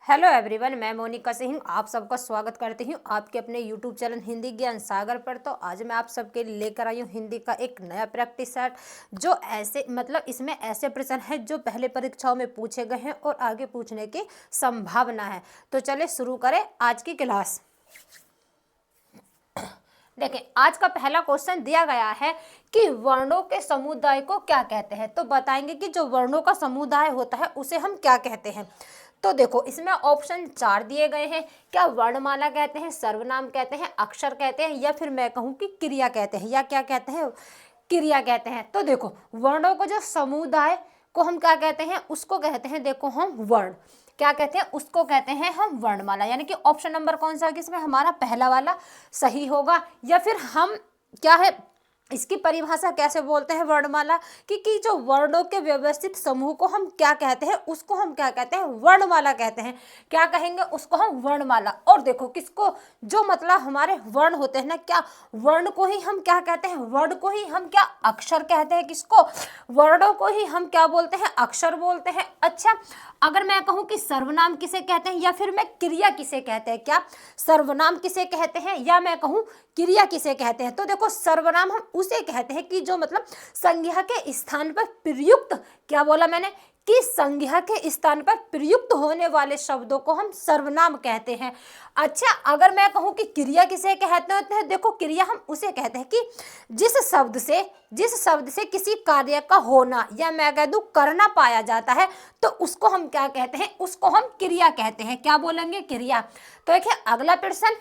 Hello everyone, मैं मोनिका सिंह आप सबका स्वागत करती हूँ आपके अपने यूट्यूब चैनल हिंदी ज्ञान सागर पर। तो आज मैं आप सबके लिए लेकर आई हूँ हिंदी का एक नया प्रैक्टिस सेट, जो ऐसे इसमें ऐसे प्रश्न हैं जो पहले परीक्षाओं में पूछे गए हैं और आगे पूछने की संभावना है। तो चले शुरू करें आज की क्लास। देखें, आज का पहला क्वेश्चन दिया गया है कि वर्णों के समुदाय को क्या कहते हैं। तो बताएंगे कि जो वर्णों का समुदाय होता है उसे हम क्या कहते हैं। तो देखो, इसमें ऑप्शन 4 दिए गए हैं। क्या वर्णमाला कहते हैं, सर्वनाम कहते हैं, अक्षर कहते हैं, या फिर मैं कहूँ कि क्रिया कहते हैं, या क्या कहते हैं, क्रिया कहते हैं। तो देखो, वर्णों को जो समुदाय को हम क्या कहते हैं, उसको कहते हैं, देखो हम वर्ण क्या कहते हैं, उसको कहते हैं हम वर्णमाला। यानी कि ऑप्शन नंबर कौन सा है, इसमें हमारा पहला वाला सही होगा। या फिर हम क्या है, इसकी परिभाषा कैसे बोलते हैं वर्णमाला कि जो वर्णों के व्यवस्थित समूह को हम क्या कहते हैं, उसको हम क्या कहते हैं, वर्णमाला कहते हैं। क्या कहेंगे, उसको हम वर्णमाला। और देखो, किसको, जो मतलब हमारे वर्ण होते हैं ना, क्या वर्ण को ही हम क्या कहते हैं, वर्ण को ही हम क्या अक्षर कहते हैं। किसको, वर्णों को ही हम क्या बोलते हैं, अक्षर बोलते हैं। अच्छा, अगर मैं कहूँ कि सर्वनाम किसे कहते हैं, या फिर मैं क्रिया किसे कहते हैं, क्या सर्वनाम किसे कहते हैं, या मैं कहूँ क्रिया किसे कहते हैं। तो देखो, सर्वनाम हम उसे कहते हैं कि जो मतलब संज्ञा के स्थान पर प्रयुक्त, क्या बोला मैंने, कि संज्ञा के स्थान पर प्रयुक्त होने वाले शब्दों को हम सर्वनाम कहते हैं। अच्छा, अगर मैं कहूँ कि क्रिया किसे कहते हैं, देखो क्रिया हम उसे कहते हैं कि जिस शब्द से किसी कार्य का होना, या मैं कह दूं करना पाया जाता है, तो उसको हम क्या कहते हैं, उसको हम क्रिया कहते हैं। क्या बोलेंगे, क्रिया। तो देखिए अगला प्रश्न,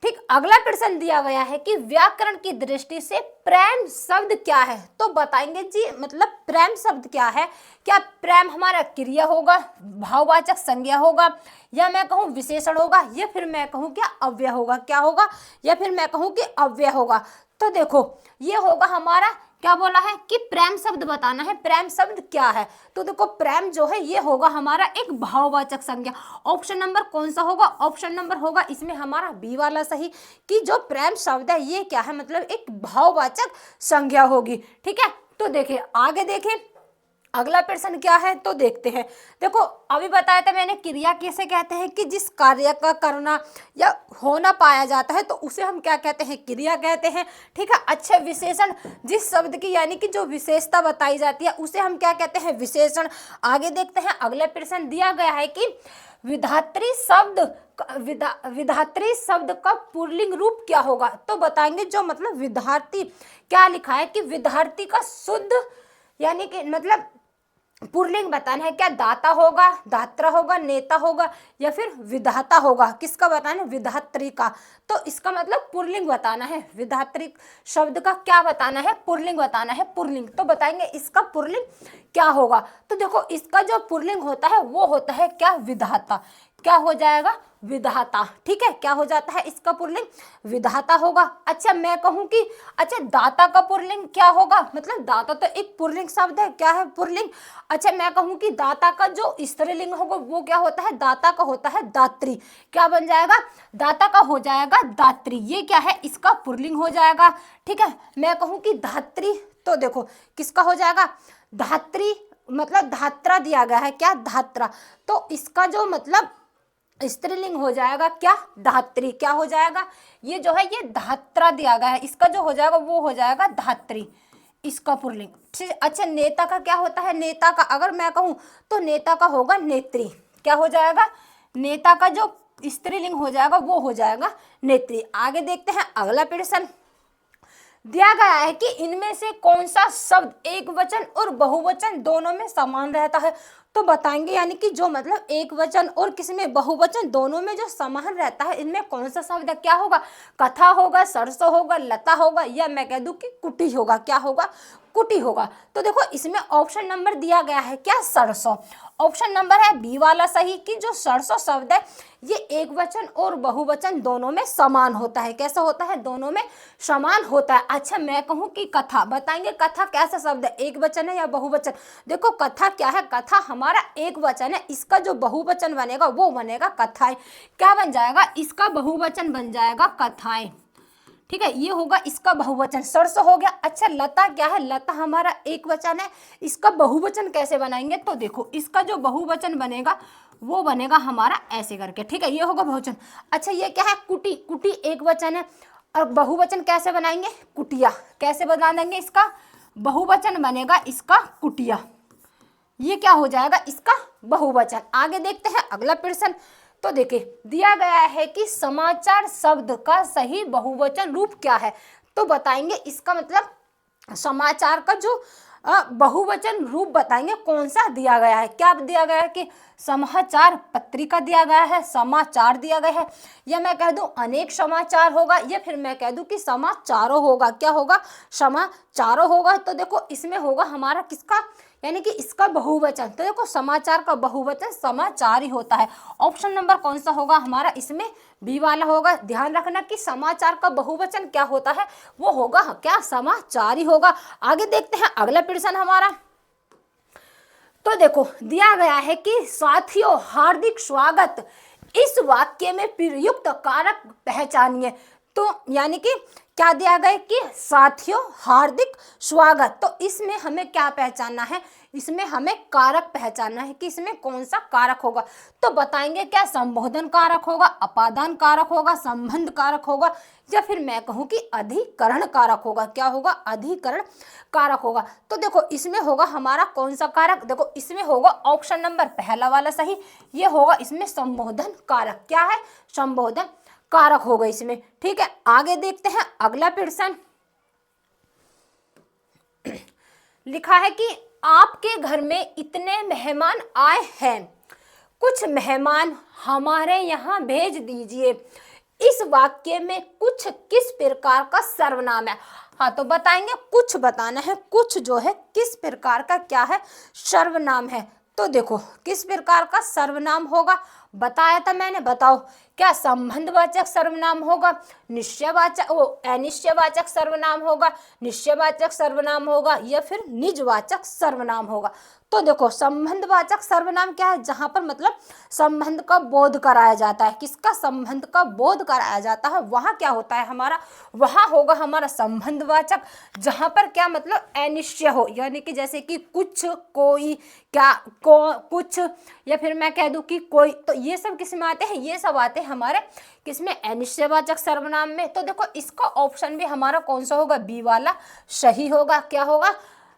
ठीक, अगला प्रश्न दिया गया है कि व्याकरण की दृष्टि से प्रेम शब्द क्या है। तो बताएंगे जी, मतलब प्रेम शब्द क्या है। क्या प्रेम हमारा क्रिया होगा, भाववाचक संज्ञा होगा, या मैं कहूँ विशेषण होगा, या फिर मैं कहूँ क्या अव्यय होगा, क्या होगा, या फिर मैं कहूँ कि अव्यय होगा। तो देखो, ये होगा हमारा, क्या बोला है कि प्रेम शब्द बताना है, प्रेम शब्द क्या है। तो देखो, प्रेम जो है ये होगा हमारा एक भाववाचक संज्ञा। ऑप्शन नंबर कौन सा होगा, ऑप्शन नंबर होगा इसमें हमारा बी वाला सही, कि जो प्रेम शब्द है ये क्या है, मतलब एक भाववाचक संज्ञा होगी। ठीक है, तो देखिए आगे देखें अगला प्रश्न क्या है, तो देखते हैं। देखो, अभी बताया था मैंने, क्रिया किसे कहते हैं कि जिस कार्य का करना या होना पाया जाता है, तो उसे हम क्या कहते हैं, क्रिया कहते हैं। ठीक है, अच्छा, विशेषण, जिस शब्द की यानी कि जो विशेषता बताई जाती है उसे हम क्या कहते हैं, विशेषण। आगे देखते हैं, अगला प्रश्न दिया गया है कि विधात्री शब्द का पुल्लिंग रूप क्या होगा। तो बताएंगे, जो मतलब विद्यार्थी, क्या लिखा है कि विद्यार्थी का शुद्ध यानी कि मतलब पुल्लिंग बताना है। क्या दाता होगा, दात्रा होगा, नेता होगा, या फिर विधाता होगा। किसका बताना है, विधात्री का। तो इसका मतलब पुल्लिंग बताना है, विधात्री शब्द का क्या बताना है, पुल्लिंग बताना है, पुल्लिंग। तो बताएंगे इसका पुल्लिंग क्या होगा। तो देखो, इसका जो पुल्लिंग होता है वो होता है क्या, विधाता। क्या हो जाएगा, विधाता। ठीक है, क्या हो जाता है इसका पुल्लिंग, विधाता होगा। अच्छा, मैं कहूँ कि अच्छा, दाता का पुल्लिंग क्या होगा, मतलब दाता तो एक पुल्लिंग शब्द है, क्या है, पुल्लिंग। अच्छा, मैं कहूँ कि दाता का जो स्त्रीलिंग होगा वो क्या होता है, दाता का होता है दात्री। क्या बन जाएगा, दाता का हो जाएगा दात्री। ये क्या है, इसका पुल्लिंग हो जाएगा। ठीक है, मैं कहूँ कि धात्री, तो देखो किसका हो जाएगा, धात्री, मतलब धात्रा दिया गया है, क्या, धात्रा। तो इसका जो मतलब स्त्रीलिंग हो जाएगा क्या, धात्री। क्या हो जाएगा, ये जो है ये धात्रा दिया गया है, इसका जो हो जाएगा वो हो जाएगा धात्री, इसका पुल्लिंग। ठीक, अच्छा, नेता का क्या होता है, नेता का अगर मैं कहूँ तो नेता का होगा नेत्री। क्या हो जाएगा, नेता का जो स्त्रीलिंग हो जाएगा वो हो जाएगा नेत्री। आगे देखते हैं अगला प्रश्न, दिया गया है कि इनमें से कौन सा शब्द एक वचन और बहुवचन दोनों में समान रहता है। तो बताएंगे, यानी कि जो मतलब एक वचन और किसमें बहुवचन दोनों में जो समान रहता है, इनमें कौन सा शब्द है। क्या होगा, कथा होगा, सरसों होगा, लता होगा, या मैं कह दूं कि कुटी होगा। क्या होगा, कुटी होगा। तो देखो, इसमें ऑप्शन नंबर दिया गया है क्या, सरसों। ऑप्शन नंबर है बी वाला सही, कि जो सरसों शब्द है ये एक वचन और बहुवचन दोनों में समान होता है। कैसा होता है, दोनों में समान होता है। अच्छा, मैं कहूँ कि कथा, बताएंगे कथा कैसा शब्द है, एक वचन है या बहुवचन। देखो, कथा क्या है, कथा हमारा एक वचन है, इसका जो बहुवचन बनेगा वो बनेगा कथाएं। क्या बन जाएगा, इसका बहुवचन बन जाएगा कथाएं। ठीक है, ये होगा इसका बहुवचन, सरसों हो गया। अच्छा, लता क्या है, लता हमारा एक वचन है, इसका बहुवचन कैसे बनाएंगे। तो देखो, इसका जो बहुवचन बनेगा वो बनेगा हमारा ऐसे करके, ठीक है, ये होगा बहुवचन। अच्छा ये क्या है, कुटी, कुटी एक वचन है, और बहुवचन कैसे बनाएंगे, कुटिया, कैसे बना देंगे इसका, बहुवचन बनेगा इसका कुटिया, ये क्या हो जाएगा इसका बहुवचन। आगे देखते हैं अगला प्रश्न। तो देखिए दिया गया है कि समाचार शब्द का सही बहुवचन रूप क्या है, तो बताएंगे इसका मतलब समाचार का जो बहुवचन रूप बताएंगे कौन सा दिया गया है। क्या दिया गया है कि समाचार पत्रिका दिया गया है, समाचार दिया गया है, या मैं कह दूं अनेक समाचार होगा, या फिर मैं कह दूं कि समाचारों होगा, क्या होगा, समाचारों होगा। तो देखो इसमें होगा हमारा किसका, यानी कि इसका बहुवचन। तो देखो समाचार का बहुवचन समाचार ही होता है। ऑप्शन नंबर कौन सा होगा हमारा, इसमें बी वाला होगा। ध्यान रखना कि समाचार का बहुवचन क्या होता है, वो होगा क्या, समाचार ही होगा। आगे देखते हैं अगला प्रश्न हमारा। तो देखो दिया गया है कि साथियों हार्दिक स्वागत, इस वाक्य में प्रयुक्त कारक पहचानिए। तो यानी कि क्या दिया गया कि साथियों हार्दिक स्वागत, तो इसमें हमें क्या पहचानना है, इसमें हमें कारक पहचानना है कि इसमें कौन सा कारक होगा। तो बताएंगे क्या, संबोधन कारक होगा, अपादान कारक होगा, संबंध कारक होगा, या फिर मैं कहूँ कि अधिकरण कारक होगा। क्या होगा, अधिकरण कारक होगा। तो देखो इसमें होगा हमारा कौन सा कारक, देखो इसमें होगा ऑप्शन नंबर पहला वाला सही, ये होगा इसमें संबोधन कारक। क्या है, संबोधन कारक होगा इसमें, ठीक है। आगे देखते हैं अगला प्रश्न। लिखा है कि आपके घर में इतने मेहमान आए हैं, कुछ मेहमान हमारे यहाँ भेज दीजिए। इस वाक्य में कुछ किस प्रकार का सर्वनाम है। हाँ तो बताएंगे, कुछ बताना है, कुछ जो है किस प्रकार का क्या है, सर्वनाम है। तो देखो किस प्रकार का सर्वनाम होगा, बताया था मैंने, बताओ क्या संबंधवाचक सर्वनाम होगा, निश्चयवाचक अनिश्चयवाचक सर्वनाम होगा, निश्चयवाचक सर्वनाम होगा, या फिर निजवाचक सर्वनाम होगा। तो देखो संबंधवाचक सर्वनाम क्या है, जहां पर मतलब संबंध का बोध कराया जाता है, किसका, संबंध का बोध कराया जाता है, वहां क्या होता है हमारा, वहां होगा हमारा संबंधवाचक। जहां पर क्या मतलब अनिश्चय हो, यानी कि जैसे कि कुछ, कोई, क्या, कुछ, या फिर मैं कह दूं कि कोई, तो ये सब किस में आते हैं, ये सब आते हैं हमारे किसमें, अनिश्चयवाचक सर्वनाम में। तो देखो इसका ऑप्शन भी हमारा कौन सा होगा, बी वाला सही होगा। क्या होगा,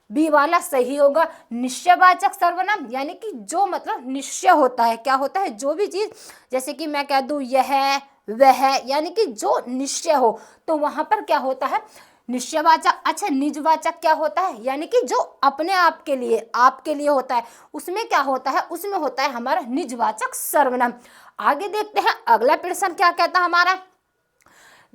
बी वाला सही होगा। निश्चयवाचक सर्वनाम यानी कि जो मतलब निश्चय होता है, क्या होता है, जो भी चीज, जैसे कि मैं कह दूं यह वह, यानी कि जो निश्चय हो, तो वहां पर क्या होता है, निश्चयवाचक। अच्छा निजवाचक क्या होता है, यानी कि जो अपने आप के लिए, आपके लिए होता है, उसमें क्या होता है, उसमें होता है हमारा निजवाचक सर्वनाम। आगे देखते हैं अगला प्रश्न क्या कहता है हमारा।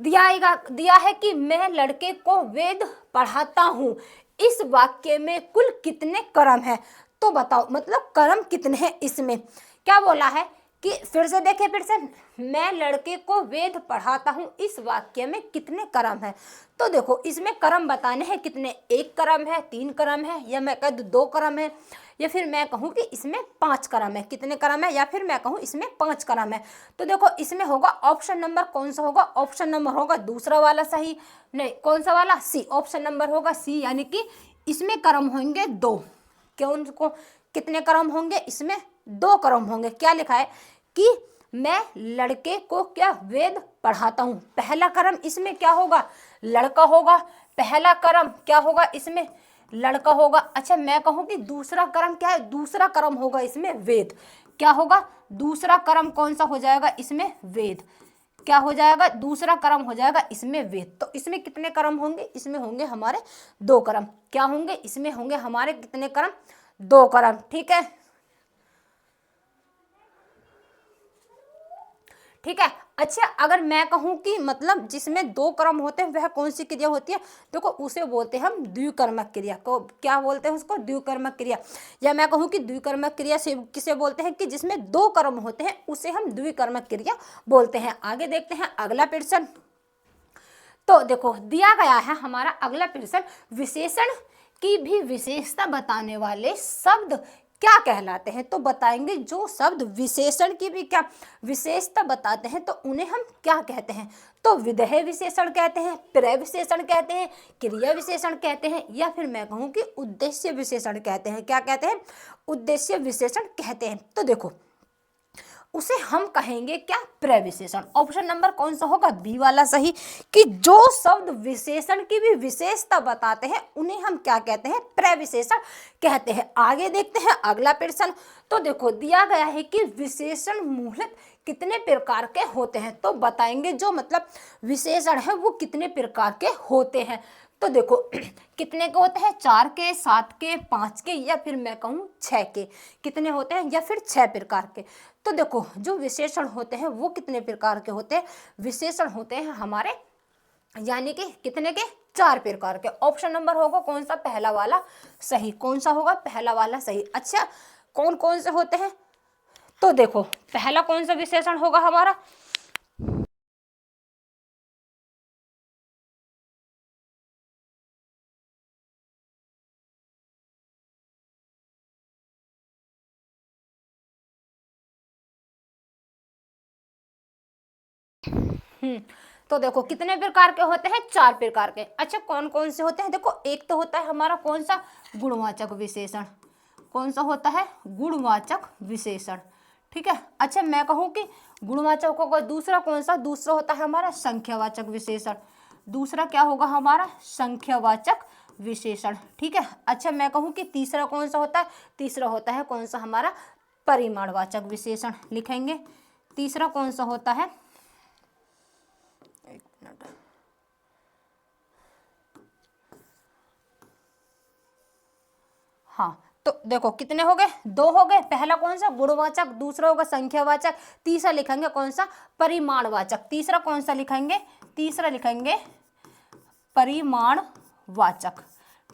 दिया है कि मैं लड़के को वेद पढ़ाता हूं, इस वाक्य में कुल कितने कर्म हैं। तो बताओ मतलब कर्म कितने हैं इसमें, क्या बोला है कि फिर से देखिए, फिर से, मैं लड़के को वेद पढ़ाता हूं, इस वाक्य में कितने कर्म हैं। तो देखो इसमें कर्म बताने हैं कितने, एक कर्म है, तीन कर्म है, या मैं कह दूं दो कर्म है, या फिर मैं कहूं कि इसमें 5 कर्म है। कितने कर्म है, या फिर मैं कहूं इसमें 5 कर्म है। तो देखो इसमें होगा ऑप्शन नंबर कौन सा होगा, ऑप्शन नंबर होगा दूसरा वाला सही, नहीं कौन सा वाला, सी, ऑप्शन नंबर होगा सी, यानी कि इसमें कर्म होंगे 2। क्यों, उनको कितने कर्म होंगे, इसमें 2 कर्म होंगे। क्या लिखा है कि मैं लड़के को क्या वेद पढ़ाता हूं, पहला कर्म इसमें क्या होगा, लड़का होगा, पहला कर्म क्या होगा इसमें, लड़का होगा। अच्छा मैं कहूं कि दूसरा कर्म क्या है, दूसरा कर्म होगा इसमें वेद। क्या होगा, दूसरा कर्म कौन सा हो जाएगा इसमें, वेद। क्या हो जाएगा, दूसरा कर्म हो जाएगा इसमें वेद। तो इसमें कितने कर्म होंगे, इसमें होंगे हमारे 2 कर्म। क्या होंगे, इसमें होंगे हमारे कितने कर्म, 2 कर्म, ठीक है, ठीक है। अच्छा अगर मैं कहूं कि मतलब जिसमें 2 कर्म होते हैं वह कौन सी क्रिया होती है, देखो उसे बोलते हैं हम द्विकर्मक क्रिया को, क्या बोलते हैं उसको, द्विकर्मक क्रिया। या मैं कहूं कि द्विकर्मक क्रिया से किसे बोलते हैं कि जिसमें 2 कर्म होते हैं उसे हम द्विकर्मक क्रिया बोलते हैं। आगे देखते हैं अगला प्रश्न। तो देखो दिया गया है हमारा अगला प्रश्न, विशेषण की भी विशेषता बताने वाले शब्द क्या कहलाते हैं। तो बताएंगे जो शब्द विशेषण की भी क्या विशेषता बताते हैं तो उन्हें हम क्या कहते हैं। तो विधेय विशेषण कहते हैं, प्रय विशेषण कहते हैं, क्रिया विशेषण कहते हैं, या फिर मैं कहूँ कि उद्देश्य विशेषण कहते हैं। क्या कहते हैं, उद्देश्य विशेषण कहते हैं। तो देखो उसे हम कहेंगे क्या, प्रविशेषण। ऑप्शन नंबर कौन सा होगा, बी वाला सही, कि जो शब्द विशेषण की भी विशेषता बताते हैं उन्हें हम क्या कहते हैं, प्रविशेषण कहते हैं। आगे देखते हैं अगला प्रश्न। तो देखो दिया गया है कि विशेषण मूलतः कितने प्रकार के होते हैं, तो बताएंगे जो मतलब विशेषण है वो कितने प्रकार के होते हैं। तो देखो कितने के होते हैं, 4 के, 7 के, 5 के, या फिर मैं कहूँ 6 के, कितने होते हैं, या फिर 6 प्रकार के। तो देखो जो विशेषण होते हैं वो कितने प्रकार के होते हैं, विशेषण होते हैं हमारे यानी कि कितने के, 4 प्रकार के। ऑप्शन नंबर होगा कौन सा, पहला वाला सही। कौन सा होगा, पहला वाला सही। अच्छा कौन कौन से होते हैं, तो देखो पहला कौन सा विशेषण होगा हमारा, तो देखो कितने प्रकार के होते हैं, 4 प्रकार के। अच्छा कौन कौन से होते हैं, देखो एक तो होता है हमारा कौन सा, गुणवाचक विशेषण। कौन सा होता है, गुणवाचक विशेषण। ठीक है। अच्छा मैं कहूँ कि गुणवाचक होगा। दूसरा कौन सा, दूसरा होता है हमारा संख्यावाचक विशेषण। दूसरा क्या होगा हमारा, संख्यावाचक विशेषण। ठीक है। अच्छा मैं कहूँ कि तीसरा कौन सा होता है, तीसरा होता है कौन सा हमारा, परिमाणवाचक विशेषण लिखेंगे। तीसरा कौन सा होता है, एक मिनट, हाँ तो देखो कितने हो गए, 2 हो गए। पहला कौन सा, गुणवाचक, दूसरा होगा संख्यावाचक, तीसरा लिखेंगे कौन सा, परिमाणवाचक। तीसरा कौन सा लिखेंगे, तीसरा लिखेंगे परिमाणवाचक।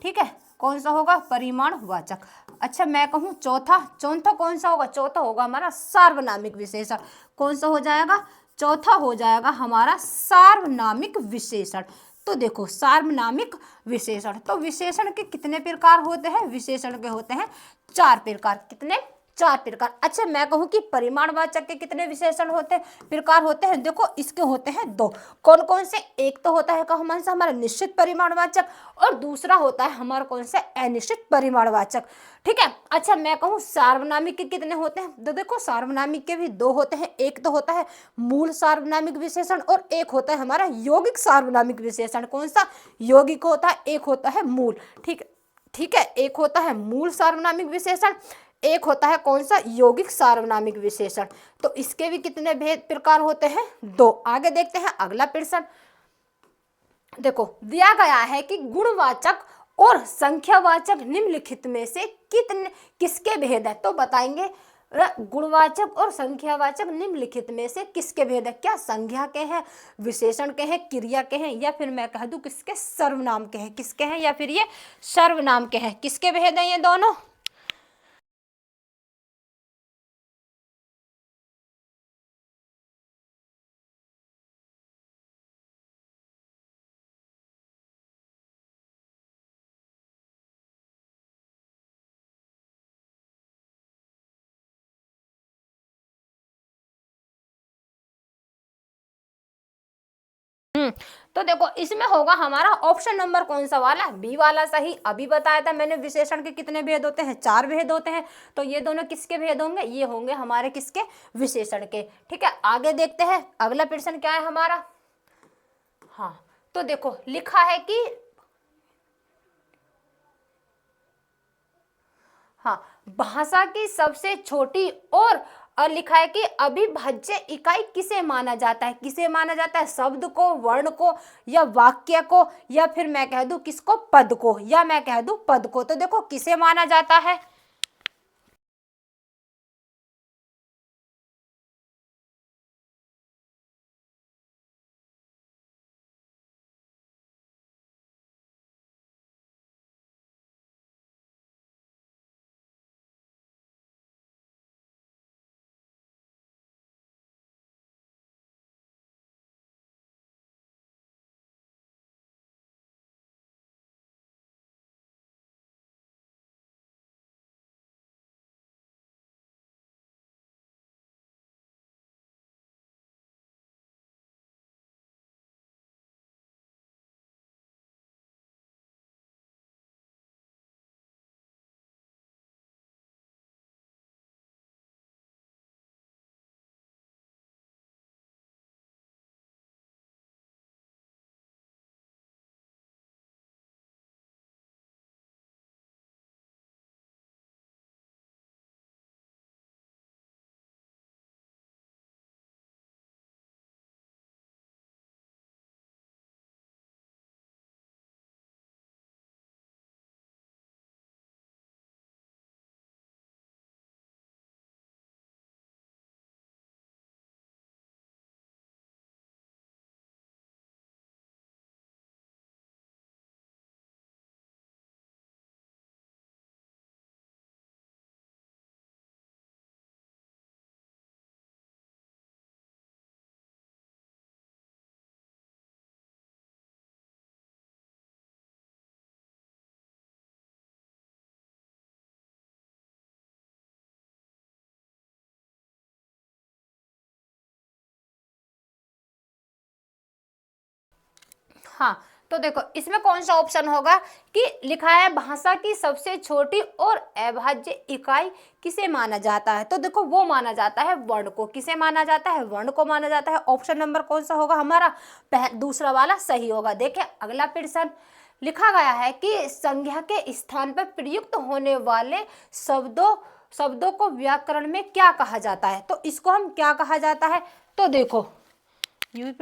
ठीक है। कौन सा होगा, परिमाणवाचक। अच्छा मैं कहूँ चौथा, चौथा कौन सा होगा, चौथा होगा हमारा सार्वनामिक विशेषण। कौन सा हो जाएगा, चौथा हो जाएगा हमारा सार्वनामिक विशेषण। तो देखो सार्वनामिक विशेषण, तो विशेषण के कितने प्रकार होते हैं, विशेषण के होते हैं 4 प्रकार। कितने, 4 प्रकार। अच्छा मैं कहूँ कि परिमाणवाचक के कितने विशेषण होते हैं, प्रकार होते हैं, देखो इसके होते हैं 2। कौन कौन से, एक तो होता है कौन सा हमारा निश्चित परिमाणवाचक, और दूसरा होता है हमारा कौन सा, अनिश्चित परिमाणवाचक। ठीक है। अच्छा मैं कहूँ सार्वनामिक के कितने होते हैं, तो देखो सार्वनामिक के भी 2 होते हैं। एक तो होता है मूल सार्वनामिक विशेषण, और एक होता है हमारा यौगिक सार्वनामिक विशेषण। कौन सा, यौगिक होता है, एक होता है मूल। ठीक, ठीक है। एक होता है मूल सार्वनामिक विशेषण, एक होता है कौन सा, यौगिक सार्वनामिक विशेषण। तो इसके भी कितने भेद प्रकार होते हैं, 2। आगे देखते हैं अगला प्रश्न। देखो दिया गया है कि गुणवाचक और संख्यावाचक निम्नलिखित में से कितने, किसके भेद है, तो बताएंगे गुणवाचक और संख्यावाचक निम्नलिखित में से किसके भेद है, क्या संज्ञा के हैं, विशेषण के हैं, क्रिया के हैं, या फिर मैं कह दूं किसके, सर्वनाम के हैं, किसके हैं, या फिर ये सर्वनाम के हैं, किसके भेद हैं ये दोनों। तो देखो इसमें होगा हमारा ऑप्शन नंबर कौन सा वाला, बी वाला सही। अभी बताया था मैंने विशेषण के कितने भेद होते हैं, 4 भेद होते हैं। तो ये दोनों किसके भेद होंगे, ये होंगे हमारे किसके, विशेषण के। ठीक है। आगे देखते हैं अगला प्रश्न क्या है हमारा। हाँ तो देखो लिखा है कि, हाँ भाषा की सबसे छोटी और लिखा है कि अविभाज्य इकाई किसे माना जाता है, किसे माना जाता है, शब्द को, वर्ण को, या वाक्य को, या फिर मैं कह दूं किसको, पद को, या मैं कह दूं पद को। तो देखो किसे माना जाता है, हाँ, तो देखो इसमें कौन सा ऑप्शन होगा कि लिखा है भाषा की सबसे छोटी और अविभाज्य इकाई किसे माना जाता है। तो देखो वो माना जाता है वर्ण को। किसे माना जाता है? वर्ण को माना जाता है। ऑप्शन नंबर कौन सा होगा हमारा? दूसरा वाला सही होगा। देखिए अगला प्रश्न लिखा गया है कि संज्ञा के स्थान पर प्रयुक्त होने वाले शब्दों को व्याकरण में क्या कहा जाता है। तो इसको हम क्या कहा जाता है? तो देखो ये भी